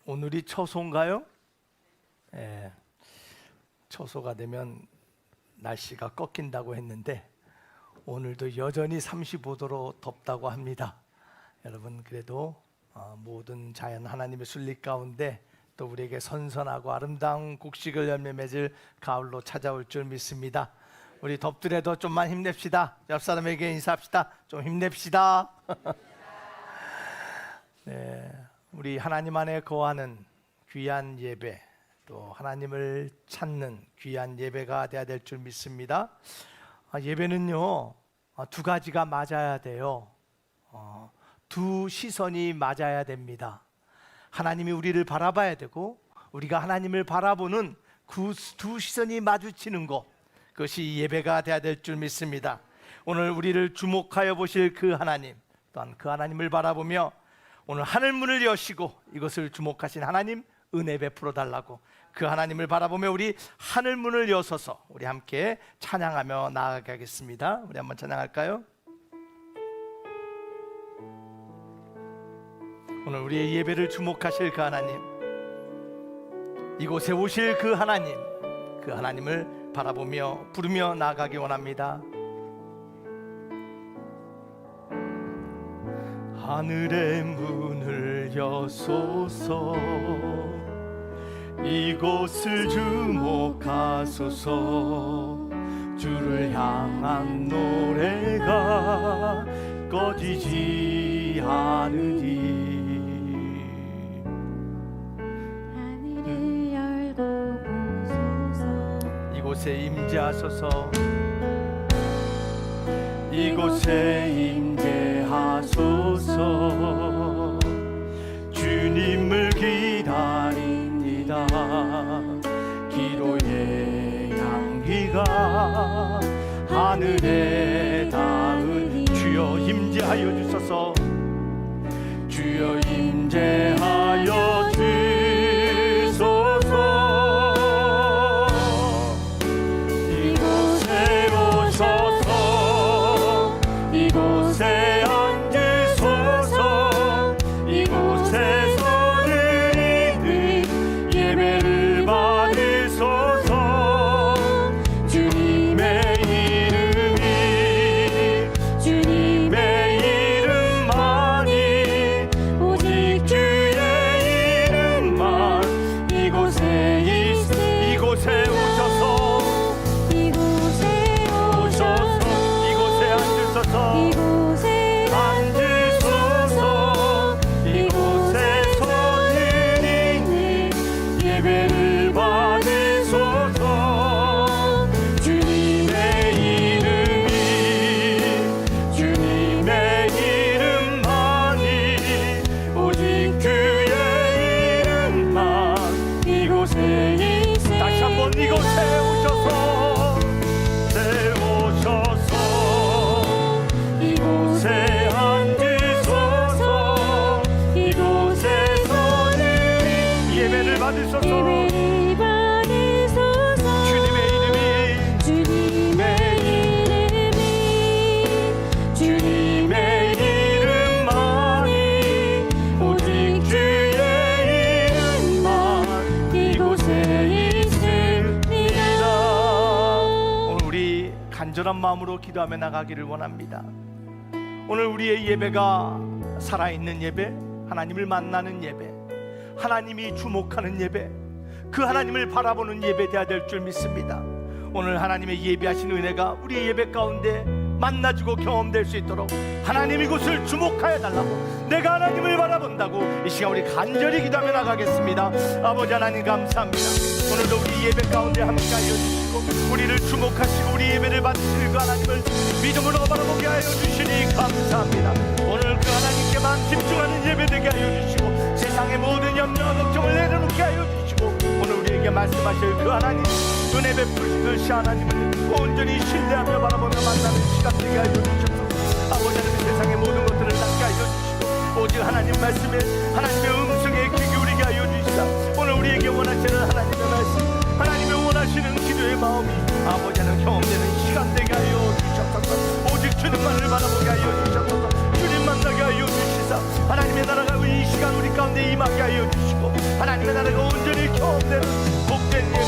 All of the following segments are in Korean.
오늘이 처소인가요? 예, 처소가 되면 날씨가 꺾인다고 했는데 오늘도 여전히 35도로 덥다고 합니다. 여러분 그래도 모든 자연 하나님의 순리 가운데 또 우리에게 선선하고 아름다운 곡식을 열매 맺을 가을로 찾아올 줄 믿습니다. 우리 덥더라도 좀만 힘냅시다. 옆 사람에게 인사합시다. 좀 힘냅시다. 네, 우리 하나님 안에 거하는 귀한 예배, 또 하나님을 찾는 귀한 예배가 되어야 될 줄 믿습니다. 예배는요 두 가지가 맞아야 돼요. 두 시선이 맞아야 됩니다. 하나님이 우리를 바라봐야 되고 우리가 하나님을 바라보는 그 두 시선이 마주치는 것, 그것이 예배가 되어야 될 줄 믿습니다. 오늘 우리를 주목하여 보실 그 하나님, 또한 그 하나님을 바라보며 오늘 하늘문을 여시고 이것을 주목하신 하나님 은혜 베풀어 달라고 그 하나님을 바라보며 우리 하늘문을 여서서 우리 함께 찬양하며 나아가겠습니다. 우리 한번 찬양할까요? 오늘 우리의 예배를 주목하실 그 하나님, 이곳에 오실 그 하나님, 그 하나님을 바라보며 부르며 나아가기 원합니다. 하늘의 문을 여소서, 이곳을 주목하소서. 주를 향한 노래가 꺼지지 않으리. 하늘을 열고 보소서. 이곳에 임재하소서. 이곳에 임재하소서. 주님을 기다립니다. 기도의 향기가 하늘에 닿으니 주여 임재하여 주소서. 주여 임재하여 주소서. 이곳에 오셔서 이곳에 앉으소서. 이곳에서 드리는 예배를 받으소서. 주님의 이름이, 주님의 이름만이, 오직 주의 이름만 이곳에 있으니. 이곳에 오셔서 이곳에 오셔서 이곳에 앉으소서. 이곳에 앉으소서. 이곳에서 드리는 예배를 받으소서. 주님의 이름이, 주님의 이름만이, 오직 주의 이름만 이곳에 있으니. 다시 한번 이곳에 오셔서, 이곳에 앉으소서. 이곳에서 드린 예배를 받으소서. 예배를 받으소서. 주님의 이름이, 주님의 이름이, 주님의 이름만이, 오직 주의 이름만 이곳에 있습니다. 오늘 우리 간절한 마음으로 기도하며 나가기를 원합니다. 오늘 우리의 예배가 살아있는 예배, 하나님을 만나는 예배, 하나님이 주목하는 예배, 그 하나님을 바라보는 예배 되어야 될 줄 믿습니다. 오늘 하나님의 예배하신 은혜가 우리의 예배 가운데 만나지고 경험될 수 있도록 하나님 이곳을 주목하여 달라고, 내가 하나님을 바라본다고 이 시간 우리 간절히 기도하며 나가겠습니다. 아버지 하나님 감사합니다. 오늘도 우리 예배 가운데 함께하여 주시고 우리를 주목하시고 우리 예배를 받으실 그 하나님을 믿음으로 바라보게 하여 주시니 감사합니다. 오늘 그 하나님께만 집중하는 예배 되게 하여 주시고 세상의 모든 염려와 걱정을 내려놓게 하여 주시고 오늘 우리에게 말씀하실 그 하나님, 은혜 베푸신 그 하나님을 온전히 신뢰하며 바라보며 만나는 시간 되게 하여 주시옵소서. 아버지 하나님, 세상의 모든 것들을 낫게 하여 주시고 오직 하나님 말씀에, 하나님의 음성에 귀 기울이게 하여 주시사 오늘 우리에게 원하시는 하나님의 말씀, 하나님의 원하시는 기도의 마음이 아버지 하나님 경험되는 시간 되게 하여 주시옵소서. 오직 주님만을 바라보게 하여 주시옵소서. 주님 만나게 하여 주시사 하나님의 나라가 이 시간 우리 가운데 임하게 하여 주시고 하나님의 나라가 온전히 경험되는 복된 예배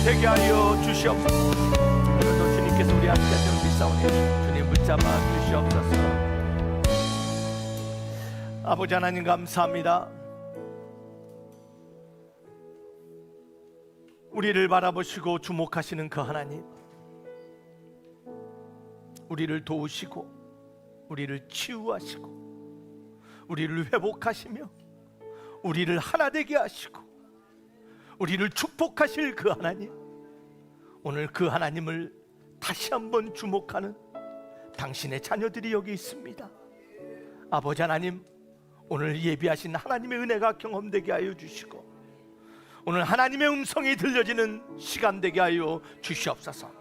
되게 하여 주시옵소서. 오늘도 주님께서 우리 함께 하시는 믿사오니 주님 붙잡아 주시옵소서. 아버지 하나님 감사합니다. 우리를 바라보시고 주목하시는 그 하나님, 우리를 도우시고 우리를 치유하시고 우리를 회복하시며 우리를 하나 되게 하시고 우리를 축복하실 그 하나님, 오늘 그 하나님을 다시 한번 주목하는 당신의 자녀들이 여기 있습니다. 아버지 하나님, 오늘 예비하신 하나님의 은혜가 경험되게 하여 주시고 오늘 하나님의 음성이 들려지는 시간 되게 하여 주시옵소서.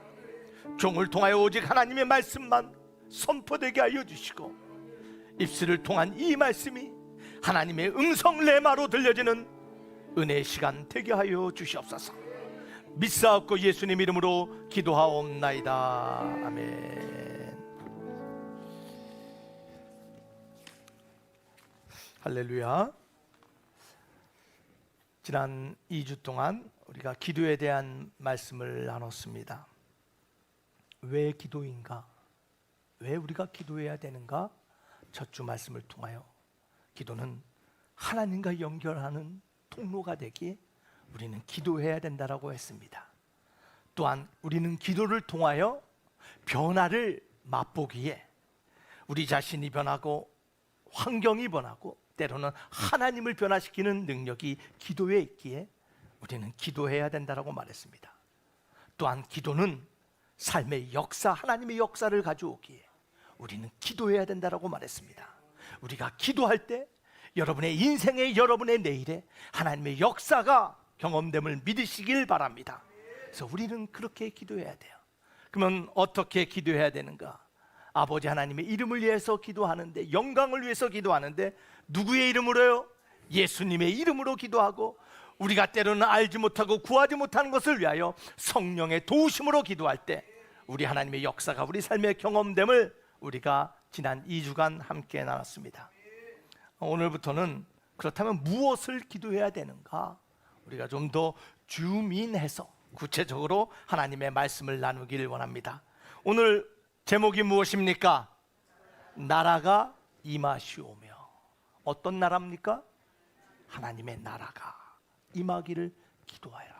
종을 통하여 오직 하나님의 말씀만 선포되게 하여 주시고 입술을 통한 이 말씀이 하나님의 음성 레마로 들려지는 은혜의 시간 되게 하여 주시옵소서. 믿사옵고 예수님 이름으로 기도하옵나이다. 아멘. 할렐루야. 지난 2주 동안 우리가 기도에 대한 말씀을 나눴습니다. 왜 기도인가? 왜 우리가 기도해야 되는가? 첫 주 말씀을 통하여 기도는 하나님과 연결하는 통로가 되기에 우리는 기도해야 된다라고 했습니다. 또한 우리는 기도를 통하여 변화를 맛보기에 우리 자신이 변하고 환경이 변하고 때로는 하나님을 변화시키는 능력이 기도에 있기에 우리는 기도해야 된다라고 말했습니다. 또한 기도는 삶의 역사, 하나님의 역사를 가져오기에 우리는 기도해야 된다라고 말했습니다. 우리가 기도할 때 여러분의 인생에, 여러분의 내일에 하나님의 역사가 경험됨을 믿으시길 바랍니다. 그래서 우리는 그렇게 기도해야 돼요. 그러면 어떻게 기도해야 되는가? 아버지 하나님의 이름을 위해서 기도하는데, 영광을 위해서 기도하는데 누구의 이름으로요? 예수님의 이름으로 기도하고, 우리가 때로는 알지 못하고 구하지 못하는 것을 위하여 성령의 도우심으로 기도할 때 우리 하나님의 역사가 우리 삶의 경험됨을 우리가 지난 2주간 함께 나눴습니다. 오늘부터는 그렇다면 무엇을 기도해야 되는가? 우리가 좀 더 주민해서 구체적으로 하나님의 말씀을 나누길 원합니다. 오늘 제목이 무엇입니까? 나라가 임하시오며. 어떤 나라입니까? 하나님의 나라가 임하기를 기도하라.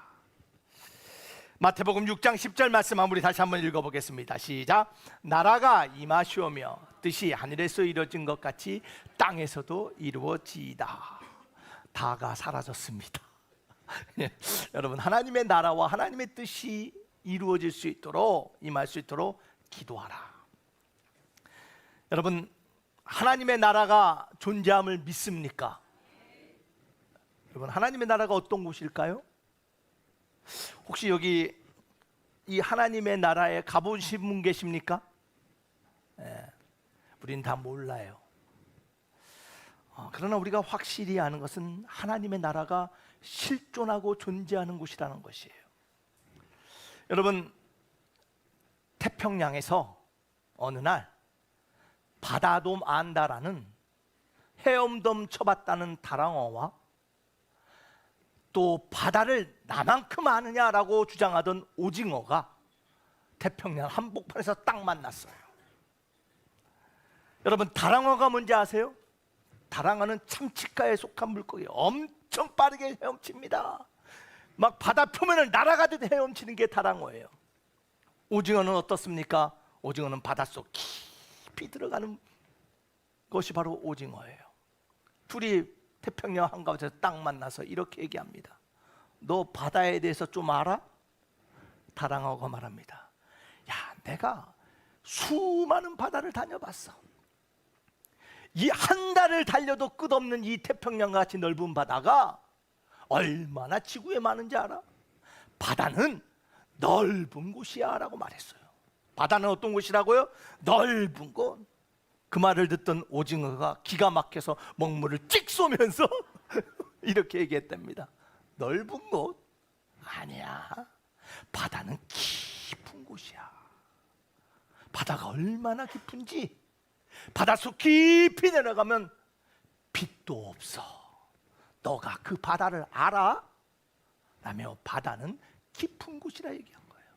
마태복음 6장 10절 말씀 우리 다시 한번 읽어보겠습니다. 시작. 나라가 임하시오며 뜻이 하늘에서 이루어진 것 같이 땅에서도 이루어지이다. 다가 사라졌습니다. 여러분, 하나님의 나라와 하나님의 뜻이 이루어질 수 있도록, 임할 수 있도록 기도하라. 여러분, 하나님의 나라가 존재함을 믿습니까? 여러분, 하나님의 나라가 어떤 곳일까요? 혹시 여기 이 하나님의 나라에 가보신 분 계십니까? 우린 다 몰라요. 그러나 우리가 확실히 아는 것은 하나님의 나라가 실존하고 존재하는 곳이라는 것이에요. 여러분, 태평양에서 어느 날 바다돔 안다라는 헤엄돔 쳐봤다는 다랑어와 또 바다를 나만큼 아느냐라고 주장하던 오징어가 태평양 한복판에서 딱 만났어요. 여러분, 다랑어가 뭔지 아세요? 다랑어는 참치과에 속한 물고기, 엄청 빠르게 헤엄칩니다. 막 바다 표면을 날아가듯 헤엄치는 게 다랑어예요. 오징어는 어떻습니까? 오징어는 바닷속 깊이 들어가는 것이 바로 오징어예요. 둘이 태평양 한가운데서 딱 만나서 이렇게 얘기합니다. 너 바다에 대해서 좀 알아? 다랑어가 말합니다. 야, 내가 수많은 바다를 다녀봤어. 이 한 달을 달려도 끝없는 이 태평양같이 넓은 바다가 얼마나 지구에 많은지 알아? 바다는 넓은 곳이야 라고 말했어요. 바다는 어떤 곳이라고요? 넓은 곳. 그 말을 듣던 오징어가 기가 막혀서 먹물을 찍 쏘면서 이렇게 얘기했답니다. 넓은 곳? 아니야. 바다는 깊은 곳이야. 바다가 얼마나 깊은지 바닷속 깊이 내려가면 빛도 없어. 너가 그 바다를 알아? 라며 바다는 깊은 곳이라 얘기한 거예요.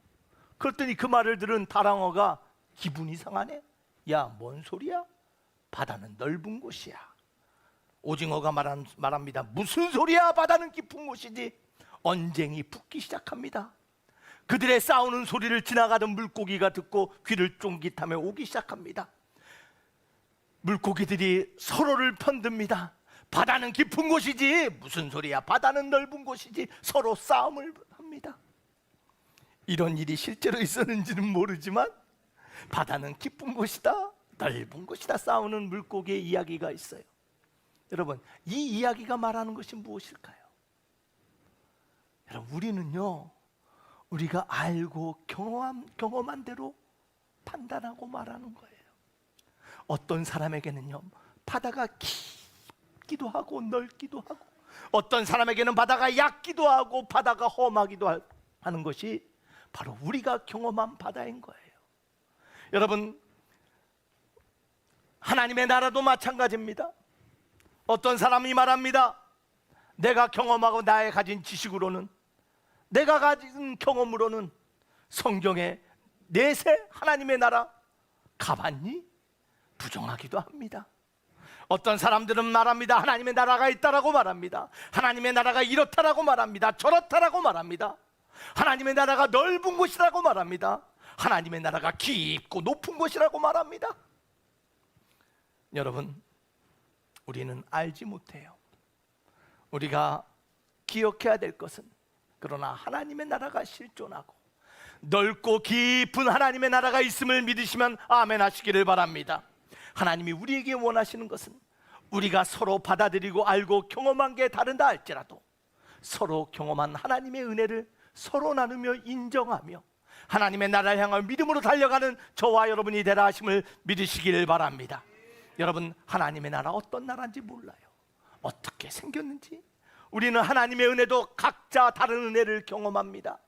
그랬더니 그 말을 들은 다랑어가 기분이 상하네. 야, 뭔 소리야? 바다는 넓은 곳이야. 오징어가 말합니다. 무슨 소리야? 바다는 깊은 곳이지. 언쟁이 붙기 시작합니다. 그들의 싸우는 소리를 지나가던 물고기가 듣고 귀를 쫑깃하며 오기 시작합니다. 물고기들이 서로를 편듭니다. 바다는 깊은 곳이지. 무슨 소리야? 바다는 넓은 곳이지. 서로 싸움을 합니다. 이런 일이 실제로 있었는지는 모르지만 바다는 깊은 곳이다, 넓은 곳이다 싸우는 물고기의 이야기가 있어요. 여러분, 이 이야기가 말하는 것이 무엇일까요? 여러분, 우리는요, 우리가 알고 경험한 대로 판단하고 말하는 거예요. 어떤 사람에게는요, 바다가 깊기도 하고 넓기도 하고, 어떤 사람에게는 바다가 얕기도 하고 바다가 험하기도 하는 것이 바로 우리가 경험한 바다인 거예요. 여러분, 하나님의 나라도 마찬가지입니다. 어떤 사람이 말합니다. 내가 경험하고 나의 가진 지식으로는, 내가 가진 경험으로는 성경에 내세 하나님의 나라 가봤니? 부정하기도 합니다. 어떤 사람들은 말합니다. 하나님의 나라가 있다라고 말합니다. 하나님의 나라가 이렇다라고 말합니다. 저렇다라고 말합니다. 하나님의 나라가 넓은 곳이라고 말합니다. 하나님의 나라가 깊고 높은 곳이라고 말합니다. 여러분, 우리는 알지 못해요. 우리가 기억해야 될 것은, 그러나 하나님의 나라가 실존하고 넓고 깊은 하나님의 나라가 있음을 믿으시면 아멘 하시기를 바랍니다. 하나님이 우리에게 원하시는 것은 우리가 서로 받아들이고 알고 경험한 게 다른다 할지라도 서로 경험한 하나님의 은혜를 서로 나누며 인정하며 하나님의 나라를 향하여 믿음으로 달려가는 저와 여러분이 되라 하심을 믿으시기를 바랍니다. 여러분, 하나님의 나라 어떤 나라인지 몰라요. 어떻게 생겼는지. 우리는 하나님의 은혜도 각자 다른 은혜를 경험합니다.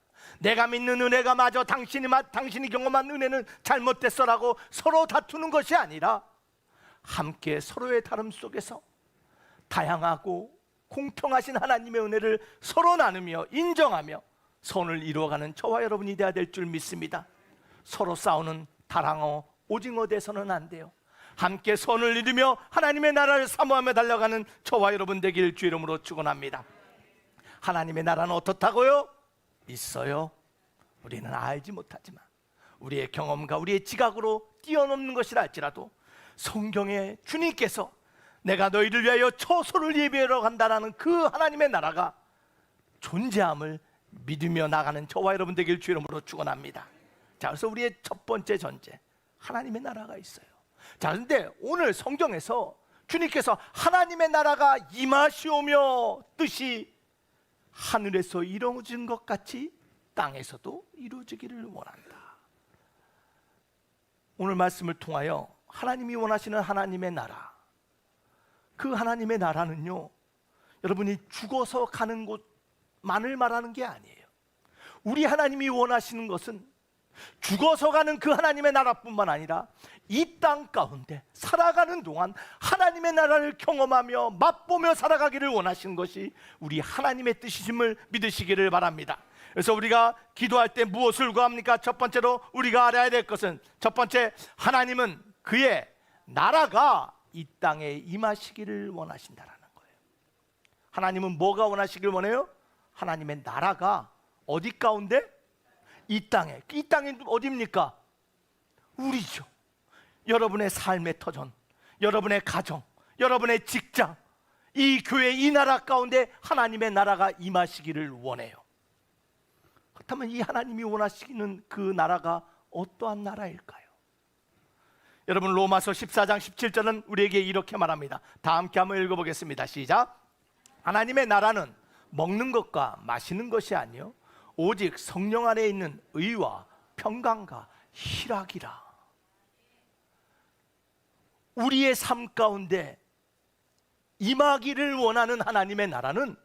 내가 믿는 은혜가 마저 당신이 경험한 은혜는 잘못됐어라고 서로 다투는 것이 아니라 함께 서로의 다름 속에서 다양하고 공평하신 하나님의 은혜를 서로 나누며 인정하며 선을 이루어가는 저와 여러분이 되어야 될 줄 믿습니다. 서로 싸우는 다랑어, 오징어 돼서는 안 돼요. 함께 선을 이루며 하나님의 나라를 사모하며 달려가는 저와 여러분 되길 주 이름으로 축원합니다. 하나님의 나라는 어떻다고요? 있어요. 우리는 알지 못하지만 우리의 경험과 우리의 지각으로 뛰어넘는 것이라 할지라도 성경에 주님께서 내가 너희를 위하여 처소를 예비하러 간다라는 그 하나님의 나라가 존재함을 믿으며 나가는 저와 여러분 되길 주 이름으로 축원합니다. 자, 그래서 우리의 첫 번째 전제, 하나님의 나라가 있어요. 자, 그런데 오늘 성경에서 주님께서 하나님의 나라가 임하시오며 뜻이 하늘에서 이루어진 것 같이 땅에서도 이루어지기를 원한다. 오늘 말씀을 통하여 하나님이 원하시는 하나님의 나라, 그 하나님의 나라는요, 여러분이 죽어서 가는 곳만을 말하는 게 아니에요. 우리 하나님이 원하시는 것은 죽어서 가는 그 하나님의 나라뿐만 아니라 이 땅 가운데 살아가는 동안 하나님의 나라를 경험하며 맛보며 살아가기를 원하시는 것이 우리 하나님의 뜻이심을 믿으시기를 바랍니다. 그래서 우리가 기도할 때 무엇을 구합니까? 첫 번째로 우리가 알아야 될 것은, 첫 번째, 하나님은 그의 나라가 이 땅에 임하시기를 원하신다라는 거예요. 하나님은 뭐가 원하시길 원해요? 하나님의 나라가 어디 가운데? 이 땅에. 이 땅이 어디입니까? 우리죠. 여러분의 삶의 터전, 여러분의 가정, 여러분의 직장, 이 교회, 이 나라 가운데 하나님의 나라가 임하시기를 원해요. 그렇다면 이 하나님이 원하시는 그 나라가 어떠한 나라일까요? 여러분, 로마서 14장 17절은 우리에게 이렇게 말합니다. 다 함께 한번 읽어보겠습니다. 시작. 하나님의 나라는 먹는 것과 마시는 것이 아니요 오직 성령 안에 있는 의와 평강과 희락이라. 우리의 삶 가운데 임하기를 원하는 하나님의 나라는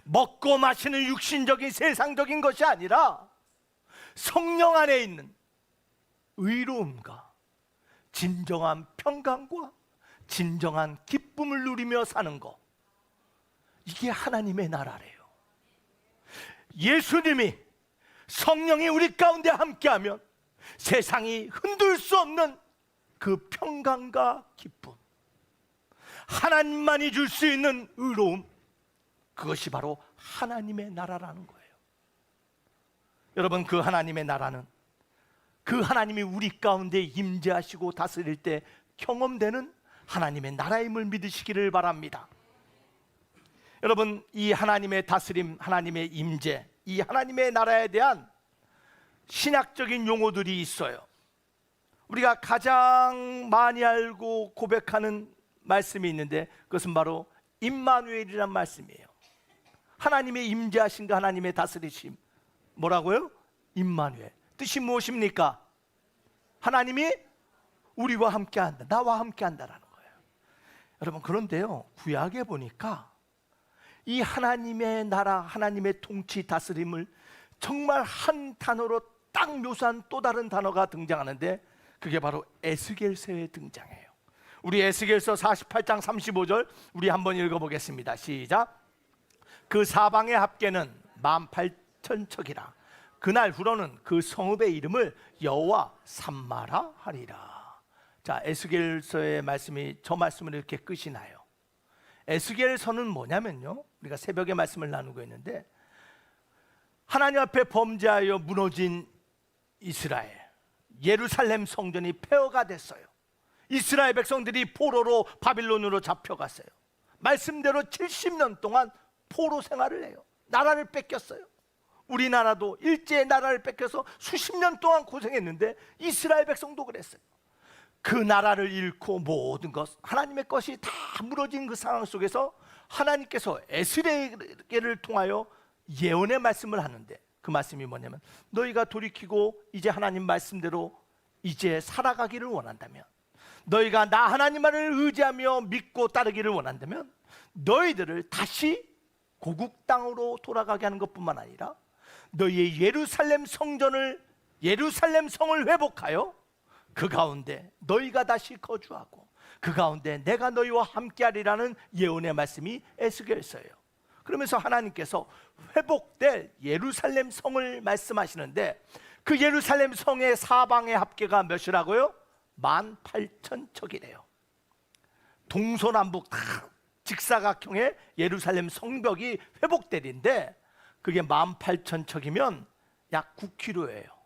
먹고 마시는 육신적인 세상적인 것이 아니라 성령 안에 있는 의로움과 진정한 평강과 진정한 기쁨을 누리며 사는 것, 이게 하나님의 나라래요. 예수님이 성령이 우리 가운데 함께하면 세상이 흔들 수 없는 그 평강과 기쁨, 하나님만이 줄 수 있는 의로움, 그것이 바로 하나님의 나라라는 거예요. 여러분, 그 하나님의 나라는 그 하나님이 우리 가운데 임재하시고 다스릴 때 경험되는 하나님의 나라임을 믿으시기를 바랍니다. 여러분, 이 하나님의 다스림, 하나님의 임재, 이 하나님의 나라에 대한 신학적인 용어들이 있어요. 우리가 가장 많이 알고 고백하는 말씀이 있는데 그것은 바로 임마누엘이란 말씀이에요. 하나님의 임재하심과 하나님의 다스리심, 뭐라고요? 임마누엘. 뜻이 무엇입니까? 하나님이 우리와 함께한다, 나와 함께한다라는 거예요. 여러분, 그런데요, 구약에 보니까 이 하나님의 나라, 하나님의 통치, 다스림을 정말 한 단어로 딱 묘사한 또 다른 단어가 등장하는데 그게 바로 에스겔서에 등장해요. 우리 에스겔서 48장 35절 우리 한번 읽어보겠습니다. 시작. 그 사방의 합계는 18,000척이라. 그날 후로는 그 성읍의 이름을 여호와 삼마라 하리라. 자, 에스겔서의 말씀이 저 말씀을 이렇게 끝이 나요. 에스겔서는 뭐냐면요, 우리가 새벽에 말씀을 나누고 있는데 하나님 앞에 범죄하여 무너진 이스라엘, 예루살렘 성전이 폐허가 됐어요. 이스라엘 백성들이 포로로 바빌론으로 잡혀갔어요. 말씀대로 70년 동안 포로 생활을 해요. 나라를 뺏겼어요. 우리나라도 일제의 나라를 뺏겨서 수십 년 동안 고생했는데 이스라엘 백성도 그랬어요. 그 나라를 잃고 모든 것, 하나님의 것이 다 무너진 그 상황 속에서 하나님께서 에스겔을 통하여 예언의 말씀을 하는데 그 말씀이 뭐냐면, 너희가 돌이키고 이제 하나님 말씀대로 이제 살아가기를 원한다면, 너희가 나 하나님만을 의지하며 믿고 따르기를 원한다면 너희들을 다시 고국 땅으로 돌아가게 하는 것뿐만 아니라 너희의 예루살렘 성전을, 예루살렘 성을 회복하여 그 가운데 너희가 다시 거주하고 그 가운데 내가 너희와 함께하리라는 예언의 말씀이 에스겔서예요. 그러면서 하나님께서 회복될 예루살렘 성을 말씀하시는데 그 예루살렘 성의 사방의 합계가 몇이라고요? 18,000척이래요. 동서남북 다 직사각형의 예루살렘 성벽이 회복되는데 그게 18,000척이면 약 9km예요.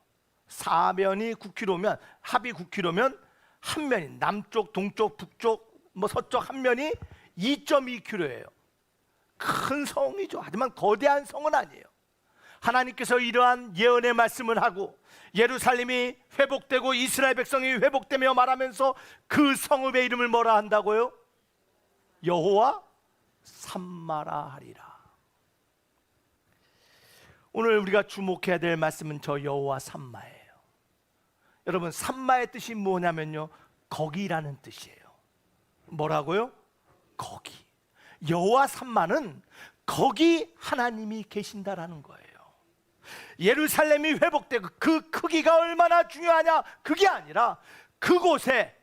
사면이 9km면, 합이 9km면 한 면이 남쪽, 동쪽, 북쪽, 서쪽 한 면이 2.2km예요. 큰 성이죠. 하지만 거대한 성은 아니에요. 하나님께서 이러한 예언의 말씀을 하고 예루살렘이 회복되고 이스라엘 백성이 회복되며 말하면서 그 성읍의 이름을 뭐라 한다고요? 여호와 삼마라 하리라. 오늘 우리가 주목해야 될 말씀은 저 여호와 삼마예요. 여러분, 삼마의 뜻이 뭐냐면요, 거기라는 뜻이에요. 뭐라고요? 거기. 여호와 삼마는 거기 하나님이 계신다라는 거예요. 예루살렘이 회복되고 그 크기가 얼마나 중요하냐, 그게 아니라 그곳에,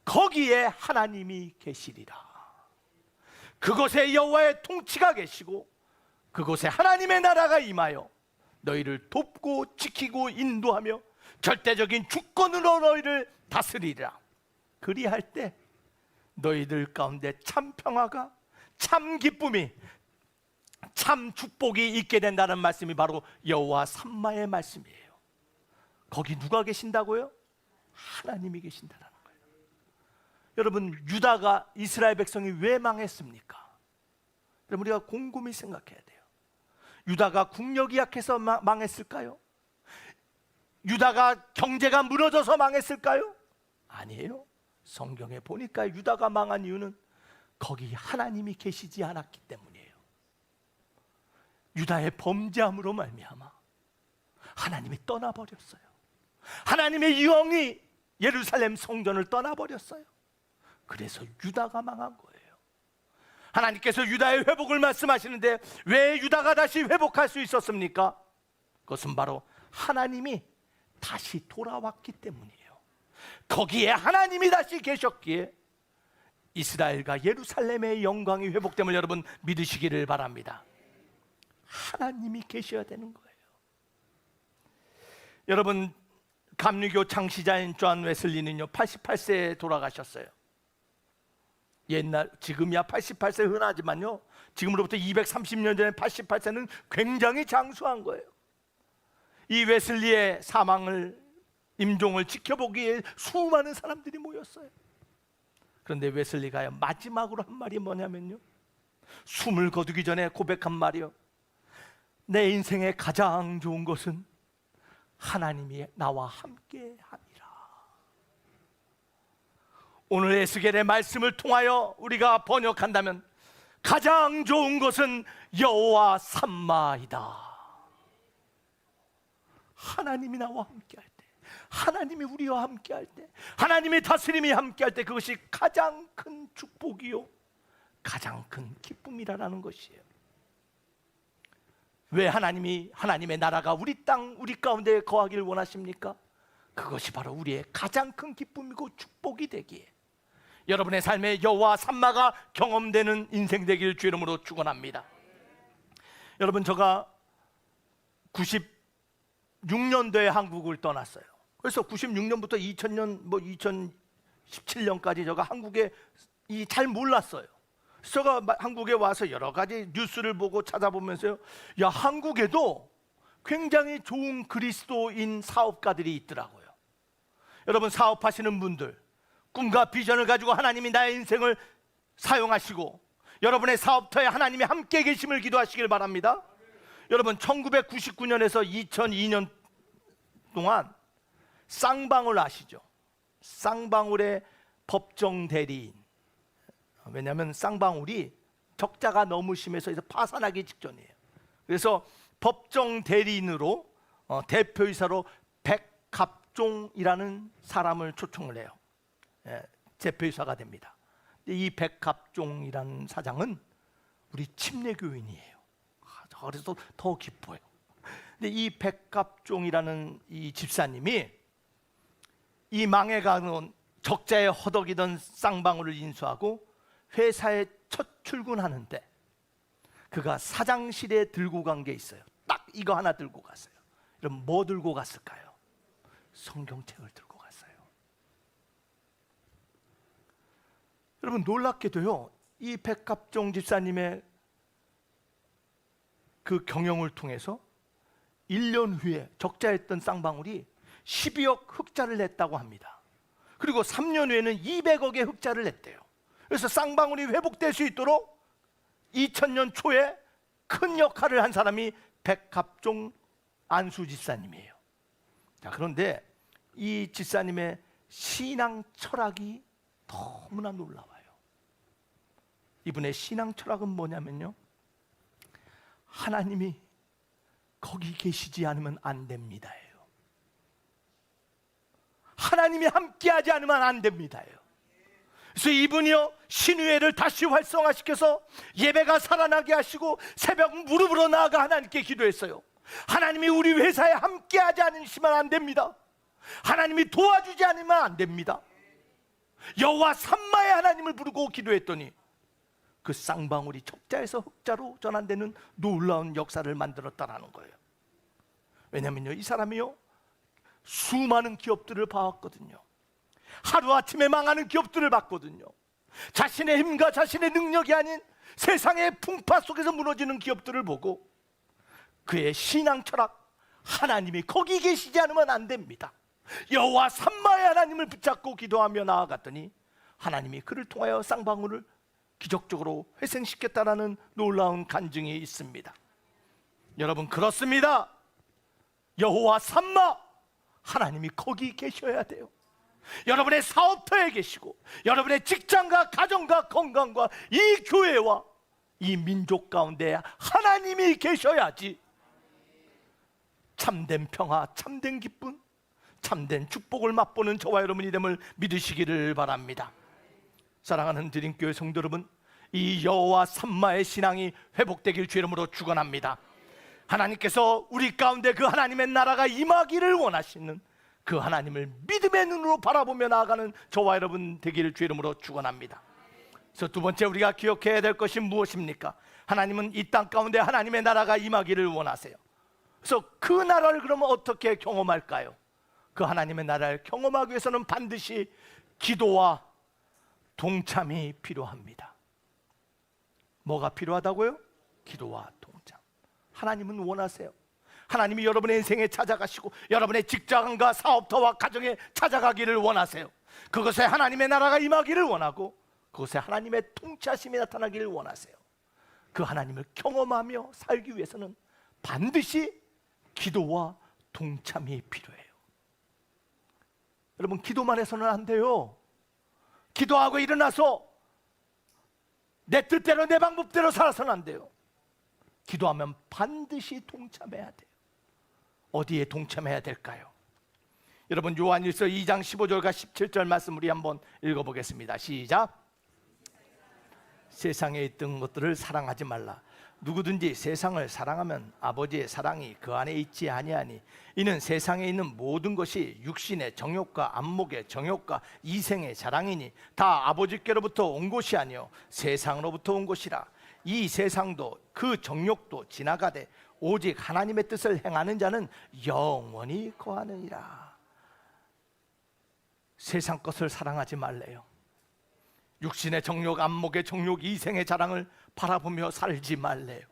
거기에 하나님이 계시리라. 그곳에 여호와의 통치가 계시고 그곳에 하나님의 나라가 임하여 너희를 돕고 지키고 인도하며 절대적인 주권으로 너희를 다스리리라. 그리할 때 너희들 가운데 참 평화가, 참 기쁨이, 참 축복이 있게 된다는 말씀이 바로 여호와 삼마의 말씀이에요. 거기 누가 계신다고요? 하나님이 계신다는 거예요. 여러분, 유다가, 이스라엘 백성이 왜 망했습니까? 여러분, 우리가 곰곰이 생각해야 돼요. 유다가 국력이 약해서 망했을까요? 유다가 경제가 무너져서 망했을까요? 아니에요. 성경에 보니까 유다가 망한 이유는 거기 하나님이 계시지 않았기 때문이에요. 유다의 범죄함으로 말미암아 하나님이 떠나버렸어요. 하나님의 영이 예루살렘 성전을 떠나버렸어요. 그래서 유다가 망한 거예요. 하나님께서 유다의 회복을 말씀하시는데 왜 유다가 다시 회복할 수 있었습니까? 그것은 바로 하나님이 다시 돌아왔기 때문이에요. 거기에 하나님이 다시 계셨기에 이스라엘과 예루살렘의 영광이 회복됨을 여러분 믿으시기를 바랍니다. 하나님이 계셔야 되는 거예요. 여러분, 감리교 창시자인 존 웨슬리는요 88세에 돌아가셨어요. 옛날, 지금이야 88세 흔하지만요, 지금으로부터 230년 전에 88세는 굉장히 장수한 거예요. 이 웨슬리의 사망을, 임종을 지켜보기에 수많은 사람들이 모였어요. 그런데 웨슬리가 마지막으로 한 말이 뭐냐면요, 숨을 거두기 전에 고백한 말이요, 내 인생의 가장 좋은 것은 하나님이 나와 함께 함이라. 오늘 에스겔의 말씀을 통하여 우리가 번역한다면 가장 좋은 것은 여호와 삼마이다. 하나님이 나와 함께할 때, 하나님이 우리와 함께할 때, 하나님의 다스림이 함께할 때, 그것이 가장 큰 축복이요 가장 큰 기쁨이라는 것이에요. 왜 하나님의 나라가 우리 땅, 우리 가운데 거하기를 원하십니까? 그것이 바로 우리의 가장 큰 기쁨이고 축복이 되기에 여러분의 삶에 여호와 삼마가 경험되는 인생 되기를 주 이름으로 축원합니다. 여러분, 제가 96년도에 한국을 떠났어요. 그래서 96년부터 2000년, 2017년까지 제가 한국에 잘 몰랐어요. 제가 한국에 와서 여러 가지 뉴스를 보고 찾아보면서요, 야, 한국에도 굉장히 좋은 그리스도인 사업가들이 있더라고요. 여러분, 사업하시는 분들, 꿈과 비전을 가지고 하나님이 나의 인생을 사용하시고 여러분의 사업터에 하나님이 함께 계심을 기도하시길 바랍니다. 여러분, 1999년에서 2002년 동안 쌍방울 아시죠? 쌍방울의 법정 대리인. 왜냐하면 쌍방울이 적자가 너무 심해서 파산하기 직전이에요. 그래서 법정 대리인으로 대표이사로 백갑종이라는 사람을 초청을 해요. 대표이사가 됩니다. 이 백갑종이라는 사장은 우리 침례교인이에요. 그래서 더 기뻐요. 근데 이 백갑종이라는 이 집사님이 이 망해가는 적자에 허덕이던 쌍방울을 인수하고 회사에 첫 출근하는데 그가 사장실에 들고 간 게 있어요. 딱 이거 하나 들고 갔어요. 그럼 뭐 들고 갔을까요? 성경책을 들고 갔어요. 여러분, 놀랍게도요, 이 백갑종 집사님의 그 경영을 통해서 1년 후에 적자했던 쌍방울이 12억 흑자를 냈다고 합니다. 그리고 3년 후에는 200억의 흑자를 냈대요. 그래서 쌍방울이 회복될 수 있도록 2000년 초에 큰 역할을 한 사람이 백갑종 안수 집사님이에요. 자, 그런데 이 집사님의 신앙 철학이 너무나 놀라워요. 이분의 신앙 철학은 뭐냐면요, 하나님이 거기 계시지 않으면 안 됩니다예요. 하나님이 함께하지 않으면 안 됩니다예요. 그래서 이분이요, 신유회를 다시 활성화시켜서 예배가 살아나게 하시고 새벽 무릎으로 나아가 하나님께 기도했어요. 하나님이 우리 회사에 함께하지 않으시면 안 됩니다. 하나님이 도와주지 않으면 안 됩니다. 여호와 삼마의 하나님을 부르고 기도했더니 그 쌍방울이 적자에서 흑자로 전환되는 놀라운 역사를 만들었다라는 거예요. 왜냐면요, 이 사람이요, 수많은 기업들을 봐왔거든요. 하루아침에 망하는 기업들을 봤거든요. 자신의 힘과 자신의 능력이 아닌 세상의 풍파 속에서 무너지는 기업들을 보고 그의 신앙 철학, 하나님이 거기 계시지 않으면 안 됩니다, 여호와 삼마의 하나님을 붙잡고 기도하며 나아갔더니 하나님이 그를 통하여 쌍방울을 기적적으로 회생시켰다라는 놀라운 간증이 있습니다. 여러분, 그렇습니다. 여호와 삼마, 하나님이 거기 계셔야 돼요. 여러분의 사업터에 계시고 여러분의 직장과 가정과 건강과 이 교회와 이 민족 가운데 하나님이 계셔야지 참된 평화, 참된 기쁨, 참된 축복을 맛보는 저와 여러분이 됨을 믿으시기를 바랍니다. 사랑하는 드림교회 성도 여러분, 이 여호와 삼마의 신앙이 회복되길 주 이름으로 축원합니다. 하나님께서 우리 가운데 그 하나님의 나라가 임하기를 원하시는 그 하나님을 믿음의 눈으로 바라보며 나아가는 저와 여러분 되기를 주 이름으로 축원합니다. 그래서 두 번째 우리가 기억해야 될 것이 무엇입니까? 하나님은 이 땅 가운데 하나님의 나라가 임하기를 원하세요. 그래서 그 나라를 그러면 어떻게 경험할까요? 그 하나님의 나라를 경험하기 위해서는 반드시 기도와 동참이 필요합니다. 뭐가 필요하다고요? 기도와 동참. 하나님은 원하세요. 하나님이 여러분의 인생에 찾아가시고 여러분의 직장과 사업터와 가정에 찾아가기를 원하세요. 그것에 하나님의 나라가 임하기를 원하고 그것에 하나님의 통치하심이 나타나기를 원하세요. 그 하나님을 경험하며 살기 위해서는 반드시 기도와 동참이 필요해요. 여러분, 기도만 해서는 안 돼요. 기도하고 일어나서 내 뜻대로 내 방법대로 살아서는 안 돼요. 기도하면 반드시 동참해야 돼요. 어디에 동참해야 될까요? 여러분, 요한일서 2장 15절과 17절 말씀 우리 한번 읽어보겠습니다. 시작. 세상에 있던 것들을 사랑하지 말라. 누구든지 세상을 사랑하면 아버지의 사랑이 그 안에 있지 아니하니 이는 세상에 있는 모든 것이 육신의 정욕과 안목의 정욕과 이생의 자랑이니 다 아버지께로부터 온 것이 아니요 세상으로부터 온 것이라. 이 세상도 그 정욕도 지나가되 오직 하나님의 뜻을 행하는 자는 영원히 거하느니라. 세상 것을 사랑하지 말래요. 육신의 정욕, 안목의 정욕, 이생의 자랑을 바라보며 살지 말래요.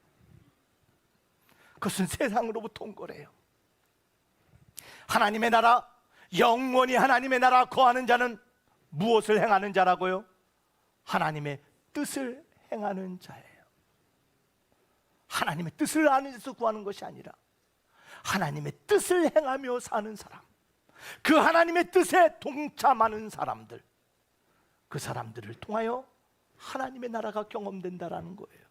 그것은 세상으로부터 온 거래요. 하나님의 나라, 영원히 하나님의 나라 거하는 자는 무엇을 행하는 자라고요? 하나님의 뜻을 행하는 자예요. 하나님의 뜻을 아는 데서 구하는 것이 아니라 하나님의 뜻을 행하며 사는 사람, 그 하나님의 뜻에 동참하는 사람들, 그 사람들을 통하여 하나님의 나라가 경험된다라는 거예요.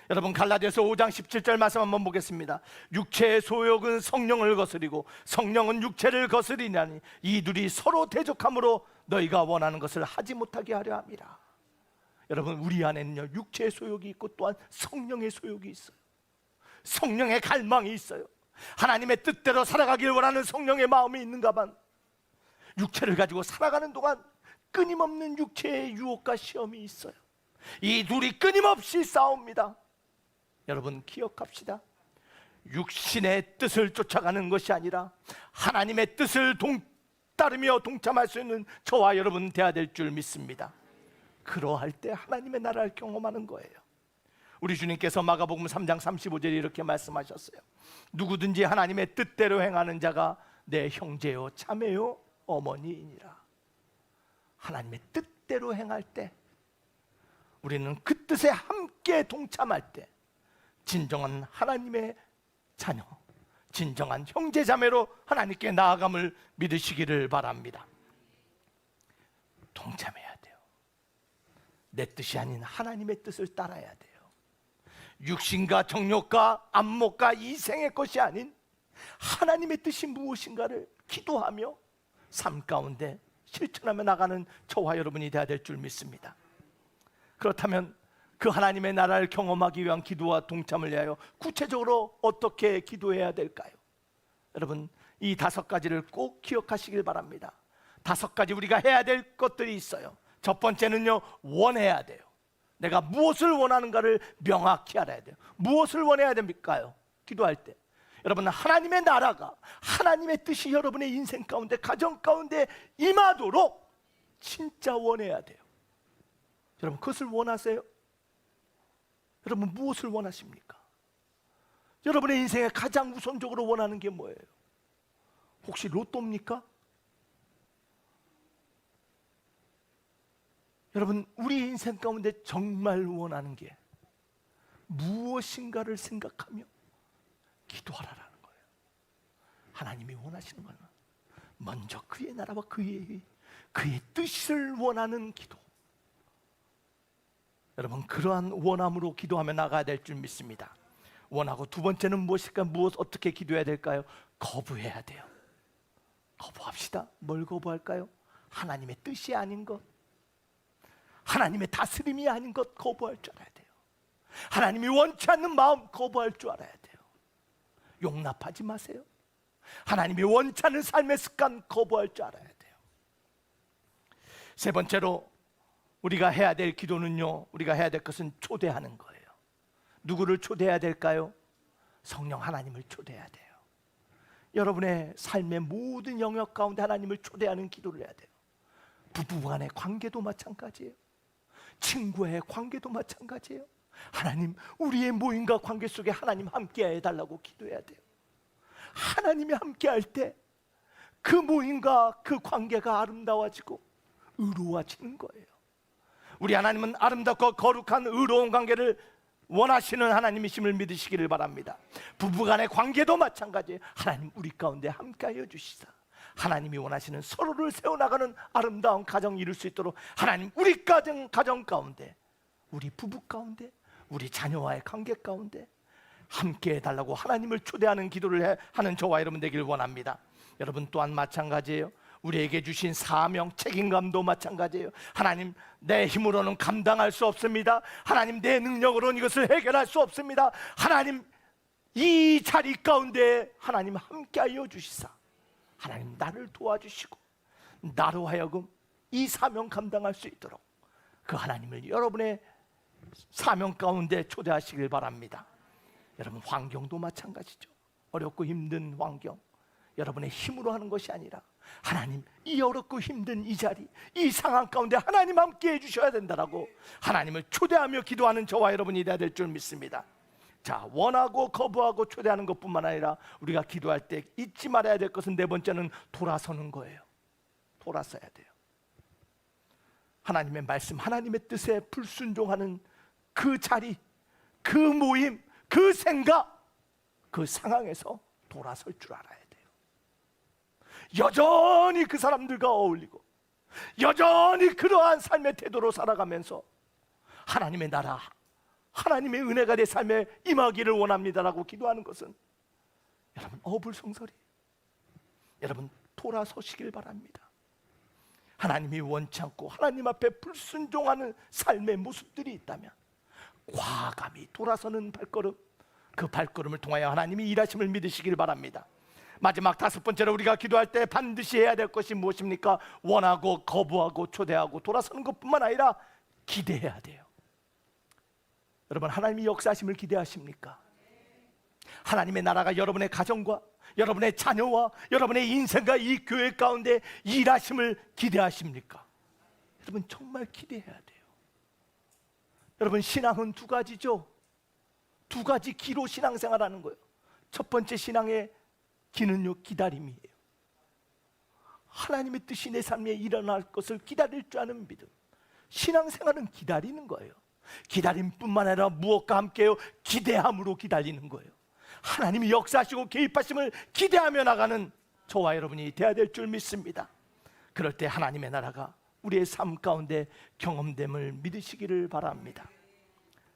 여러분, 갈라디아서 5장 17절 말씀 한번 보겠습니다. 육체의 소욕은 성령을 거스리고 성령은 육체를 거스리나니 이 둘이 서로 대적함으로 너희가 원하는 것을 하지 못하게 하려 함이라. 여러분, 우리 안에는요 육체의 소욕이 있고 또한 성령의 소욕이 있어요. 성령의 갈망이 있어요. 하나님의 뜻대로 살아가길 원하는 성령의 마음이 있는가만 육체를 가지고 살아가는 동안 끊임없는 육체의 유혹과 시험이 있어요. 이 둘이 끊임없이 싸웁니다. 여러분, 기억합시다. 육신의 뜻을 쫓아가는 것이 아니라 하나님의 뜻을 따르며 동참할 수 있는 저와 여러분 되어야 될 줄 믿습니다. 그러할 때 하나님의 나라를 경험하는 거예요. 우리 주님께서 마가복음 3장 35절에 이렇게 말씀하셨어요. 누구든지 하나님의 뜻대로 행하는 자가 내 형제요 자매요 어머니이니라. 하나님의 뜻대로 행할 때, 우리는 그 뜻에 함께 동참할 때 진정한 하나님의 자녀, 진정한 형제 자매로 하나님께 나아감을 믿으시기를 바랍니다. 동참해야 돼요. 내 뜻이 아닌 하나님의 뜻을 따라야 돼요. 육신과 정욕과 안목과 이생의 것이 아닌 하나님의 뜻이 무엇인가를 기도하며 삶 가운데 실천하며 나가는 저와 여러분이 되어야 될 줄 믿습니다. 그렇다면 그 하나님의 나라를 경험하기 위한 기도와 동참을 위하여 구체적으로 어떻게 기도해야 될까요? 여러분, 이 5가지를 꼭 기억하시길 바랍니다. 5가지 우리가 해야 될 것들이 있어요. 첫 번째는요, 원해야 돼요. 내가 무엇을 원하는가를 명확히 알아야 돼요. 무엇을 원해야 됩니까요? 기도할 때 여러분, 하나님의 나라가, 하나님의 뜻이 여러분의 인생 가운데, 가정 가운데 임하도록 진짜 원해야 돼요. 여러분, 그것을 원하세요? 여러분, 무엇을 원하십니까? 여러분의 인생에 가장 우선적으로 원하는 게 뭐예요? 혹시 로또입니까? 여러분, 우리 인생 가운데 정말 원하는 게 무엇인가를 생각하며 기도하라라는 거예요. 하나님이 원하시는 것은 먼저 그의 나라와 그의 뜻을 원하는 기도. 여러분, 그러한 원함으로 기도하며 나가야 될 줄 믿습니다. 원하고 두 번째는 무엇일까? 어떻게 기도해야 될까요? 거부해야 돼요. 거부합시다. 뭘 거부할까요? 하나님의 뜻이 아닌 것, 하나님의 다스림이 아닌 것 거부할 줄 알아야 돼요. 하나님이 원치 않는 마음 거부할 줄 알아야 돼요. 용납하지 마세요. 하나님이 원치 않는 삶의 습관 거부할 줄 알아야 돼요. 세 번째로 우리가 해야 될 기도는요, 우리가 해야 될 것은 초대하는 거예요. 누구를 초대해야 될까요? 성령 하나님을 초대해야 돼요. 여러분의 삶의 모든 영역 가운데 하나님을 초대하는 기도를 해야 돼요. 부부간의 관계도 마찬가지예요. 친구의 관계도 마찬가지예요. 하나님, 우리의 모임과 관계 속에 하나님 함께 해달라고 기도해야 돼요. 하나님이 함께 할 때 그 모임과 그 관계가 아름다워지고 의로워지는 거예요. 우리 하나님은 아름답고 거룩한 의로운 관계를 원하시는 하나님이심을 믿으시기를 바랍니다. 부부간의 관계도 마찬가지예요. 하나님, 우리 가운데 함께하여 주시사 하나님이 원하시는 서로를 세워나가는 아름다운 가정 이룰 수 있도록 하나님, 우리 가정 가운데, 우리 부부 가운데, 우리 자녀와의 관계 가운데 함께 해달라고 하나님을 초대하는 기도를 하는 저와 여러분 되길 원합니다. 여러분 또한 마찬가지예요. 우리에게 주신 사명, 책임감도 마찬가지예요. 하나님, 내 힘으로는 감당할 수 없습니다. 하나님, 내 능력으로는 이것을 해결할 수 없습니다. 하나님, 이 자리 가운데 하나님 함께하여 주시사 하나님, 나를 도와주시고 나로 하여금 이 사명 감당할 수 있도록 그 하나님을 여러분의 사명 가운데 초대하시길 바랍니다. 여러분, 환경도 마찬가지죠. 어렵고 힘든 환경, 여러분의 힘으로 하는 것이 아니라 하나님, 이 어렵고 힘든 이 자리, 이 상황 가운데 하나님 함께 해주셔야 된다라고 하나님을 초대하며 기도하는 저와 여러분이 돼야 될 줄 믿습니다. 자, 원하고 거부하고 초대하는 것뿐만 아니라 우리가 기도할 때 잊지 말아야 될 것은 네 번째는 돌아서는 거예요. 돌아서야 돼요. 하나님의 말씀, 하나님의 뜻에 불순종하는 그 자리, 그 모임, 그 생각, 그 상황에서 돌아설 줄 알아야 돼요. 여전히 그 사람들과 어울리고 여전히 그러한 삶의 태도로 살아가면서 하나님의 나라, 하나님의 은혜가 내 삶에 임하기를 원합니다라고 기도하는 것은 여러분 어불성설이, 여러분 돌아서시길 바랍니다. 하나님이 원치 않고 하나님 앞에 불순종하는 삶의 모습들이 있다면 과감히 돌아서는 발걸음, 그 발걸음을 통하여 하나님이 일하심을 믿으시길 바랍니다. 마지막 다섯 번째로 우리가 기도할 때 반드시 해야 될 것이 무엇입니까? 원하고 거부하고 초대하고 돌아서는 것뿐만 아니라 기대해야 돼요. 여러분, 하나님이 역사하심을 기대하십니까? 하나님의 나라가 여러분의 가정과 여러분의 자녀와 여러분의 인생과 이 교회 가운데 일하심을 기대하십니까? 여러분, 정말 기대해야 돼요. 여러분, 신앙은 두 가지죠. 두 가지 기로 신앙생활하는 거예요. 첫 번째 신앙의 기는요, 기다림이에요. 하나님의 뜻이 내 삶에 일어날 것을 기다릴 줄 아는 믿음. 신앙생활은 기다리는 거예요. 기다림뿐만 아니라 무엇과 함께요? 기대함으로 기다리는 거예요. 하나님이 역사하시고 개입하심을 기대하며 나가는 저와 여러분이 되어야 될 줄 믿습니다. 그럴 때 하나님의 나라가 우리의 삶 가운데 경험됨을 믿으시기를 바랍니다.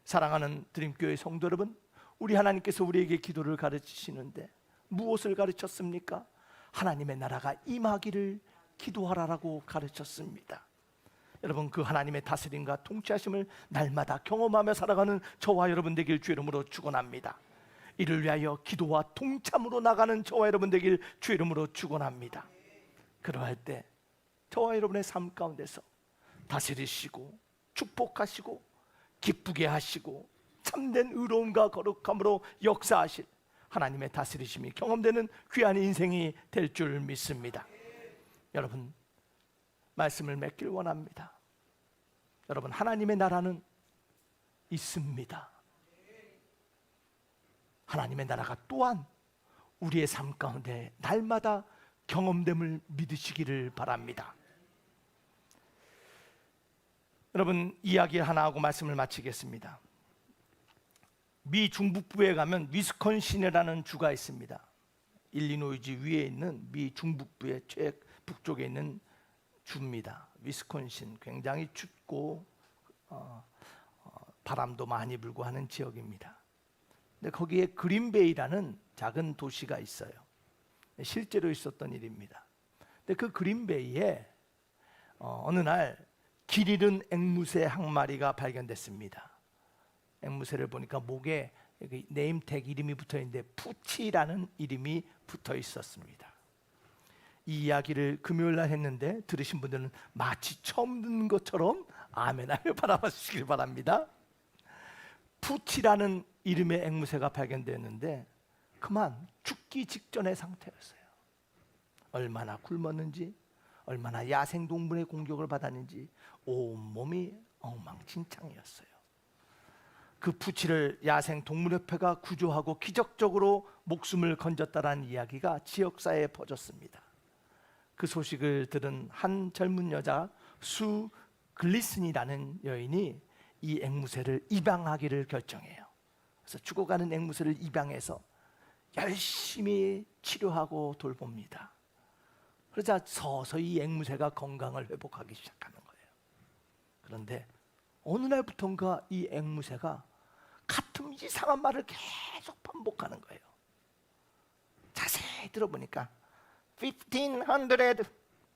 사랑하는 드림교회 성도 여러분, 우리 하나님께서 우리에게 기도를 가르치시는데 무엇을 가르쳤습니까? 하나님의 나라가 임하기를 기도하라라고 가르쳤습니다. 여러분, 그 하나님의 다스림과 통치하심을 날마다 경험하며 살아가는 저와 여러분 되길 주 이름으로 축원합니다. 이를 위하여 기도와 동참으로 나가는 저와 여러분 되길 주 이름으로 축원합니다. 그러할 때 저와 여러분의 삶 가운데서 다스리시고 축복하시고 기쁘게 하시고 참된 의로움과 거룩함으로 역사하실 하나님의 다스리심이 경험되는 귀한 인생이 될 줄 믿습니다. 여러분, 말씀을 맺길 원합니다. 여러분, 하나님의 나라는 있습니다. 하나님의 나라가 또한 우리의 삶 가운데 날마다 경험됨을 믿으시기를 바랍니다. 여러분, 이야기 하나 하고 말씀을 마치겠습니다. 미 중북부에 가면 위스콘신이라는 주가 있습니다. 일리노이주 위에 있는 미 중북부의 최북쪽에 있는 주입니다. 위스콘신, 굉장히 춥고 바람도 많이 불고 하는 지역입니다. 근데 거기에 그린베이라는 작은 도시가 있어요. 실제로 있었던 일입니다. 근데 그 그린베이에 어느 날 길 잃은 앵무새 한 마리가 발견됐습니다. 앵무새를 보니까 목에 네임택 이름이 붙어 있는데 푸치라는 이름이 붙어 있었습니다. 이 이야기를 금요일 날 했는데 들으신 분들은 마치 처음 듣는 것처럼 아멘하며 바라봐 주시길 바랍니다. 푸치라는 이름의 앵무새가 발견됐는데 그만 죽기 직전의 상태였어요. 얼마나 굶었는지, 얼마나 야생동물의 공격을 받았는지 온몸이 엉망진창이었어요. 그 푸치를 야생동물협회가 구조하고 기적적으로 목숨을 건졌다라는 이야기가 지역사회에 퍼졌습니다. 그 소식을 들은 한 젊은 여자 수 글리슨이라는 여인이 이 앵무새를 입양하기를 결정해요. 그래서 죽어가는 앵무새를 입양해서 열심히 치료하고 돌봅니다. 그러자 서서히 앵무새가 건강을 회복하기 시작하는 거예요. 그런데 어느 날부턴가 이 앵무새가 같은 이상한 말을 계속 반복하는 거예요. 자세히 들어보니까 1500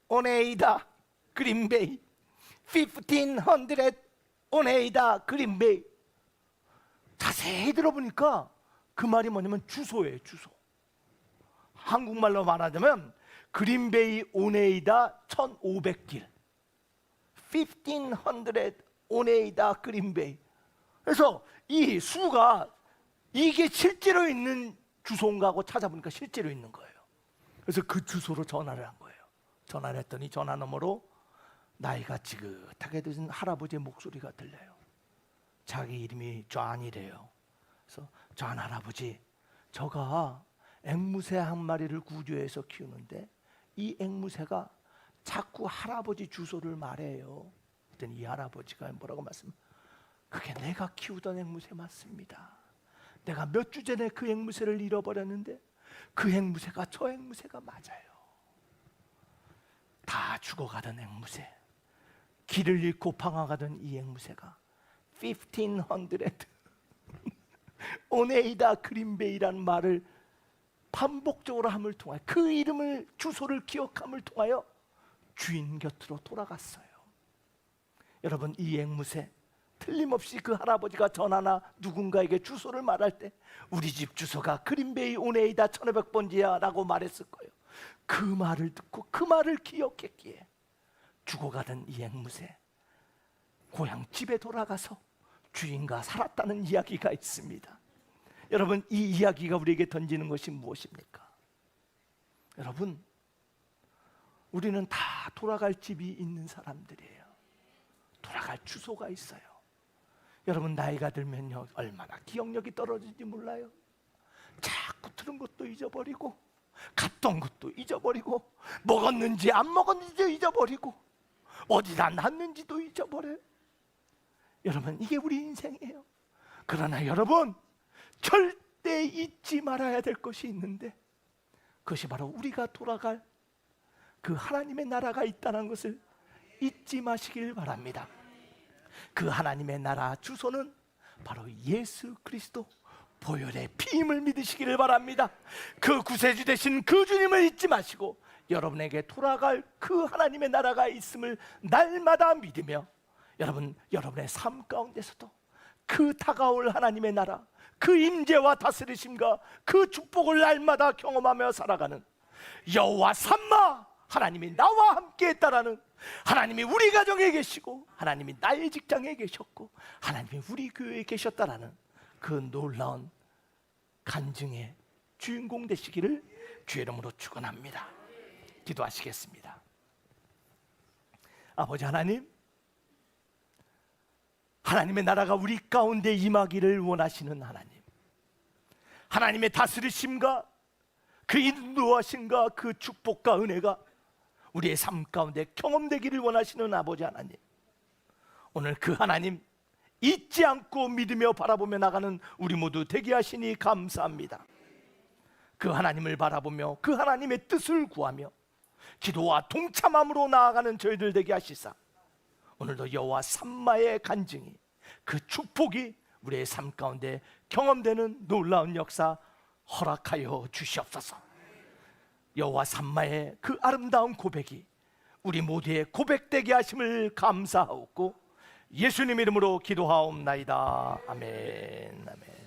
오네이다 그린베이, 1500 오네이다 그린베이. 자세히 들어보니까 그 말이 뭐냐면 주소예요, 주소. 한국말로 말하자면 그린베이 오네이다 1500길, 1500 오네이다 그린베이. 그래서 이 수가 이게 실제로 있는 주소인가 하고 찾아보니까 실제로 있는 거예요. 그래서 그 주소로 전화를 한 거예요. 전화를 했더니 전화 너머로 나이가 지긋하게 드신 할아버지의 목소리가 들려요. 자기 이름이 존이래요. 그래서 존 할아버지, 저가 앵무새 한 마리를 구조해서 키우는데 이 앵무새가 자꾸 할아버지 주소를 말해요. 그랬더니 이 할아버지가 뭐라고 그게 내가 키우던 앵무새 맞습니다. 내가 몇 주 전에 그 앵무새를 잃어버렸는데 그 앵무새가 저 앵무새가 맞아요. 다 죽어가던 앵무새, 길을 잃고 방황하던 이 앵무새가 1500 오네이다 그린베이라는 말을 반복적으로 함을 통하여 그 이름을, 주소를 기억함을 통하여 주인 곁으로 돌아갔어요. 여러분, 이 앵무새 틀림없이 그 할아버지가 전화나 누군가에게 주소를 말할 때 우리 집 주소가 그린베이 오네이다 1500번지야 라고 말했을 거예요. 그 말을 듣고 그 말을 기억했기에 죽어가던 이 앵무새, 고향 집에 돌아가서 주인과 살았다는 이야기가 있습니다. 여러분, 이 이야기가 우리에게 던지는 것이 무엇입니까? 여러분, 우리는 다 돌아갈 집이 있는 사람들이에요. 돌아갈 주소가 있어요. 여러분, 나이가 들면요, 얼마나 기억력이 떨어지는지 몰라요. 자꾸 들은 것도 잊어버리고, 갔던 것도 잊어버리고, 먹었는지 안 먹었는지도 잊어버리고, 어디다 놨는지도 잊어버려요. 여러분, 이게 우리 인생이에요. 그러나 여러분, 절대 잊지 말아야 될 것이 있는데 그것이 바로 우리가 돌아갈 그 하나님의 나라가 있다는 것을 잊지 마시길 바랍니다. 그 하나님의 나라 주소는 바로 예수 그리스도 보혈의 피임을 믿으시기를 바랍니다. 그 구세주 되신 그 주님을 잊지 마시고 여러분에게 돌아갈 그 하나님의 나라가 있음을 날마다 믿으며 여러분, 여러분의 삶 가운데서도 그 다가올 하나님의 나라, 그 임재와 다스리심과 그 축복을 날마다 경험하며 살아가는 여호와 삼마, 하나님이 나와 함께 했다라는, 하나님이 우리 가정에 계시고 하나님이 나의 직장에 계셨고 하나님이 우리 교회에 계셨다라는 그 놀라운 간증의 주인공 되시기를 주의 이름으로 축원합니다. 기도하시겠습니다. 아버지 하나님, 하나님의 나라가 우리 가운데 임하기를 원하시는 하나님, 하나님의 다스리심과 그 인도하심과 그 축복과 은혜가 우리의 삶 가운데 경험되기를 원하시는 아버지 하나님, 오늘 그 하나님 잊지 않고 믿으며 바라보며 나가는 우리 모두 되게 하시니 감사합니다. 그 하나님을 바라보며 그 하나님의 뜻을 구하며 기도와 동참함으로 나아가는 저희들 되게 하시사 오늘도 여호와 삼마의 간증이, 그 축복이 우리의 삶 가운데 경험되는 놀라운 역사 허락하여 주시옵소서. 여호와 삼마의 그 아름다운 고백이 우리 모두의 고백되게 하심을 감사하옵고 예수님 이름으로 기도하옵나이다. 아멘. 아멘.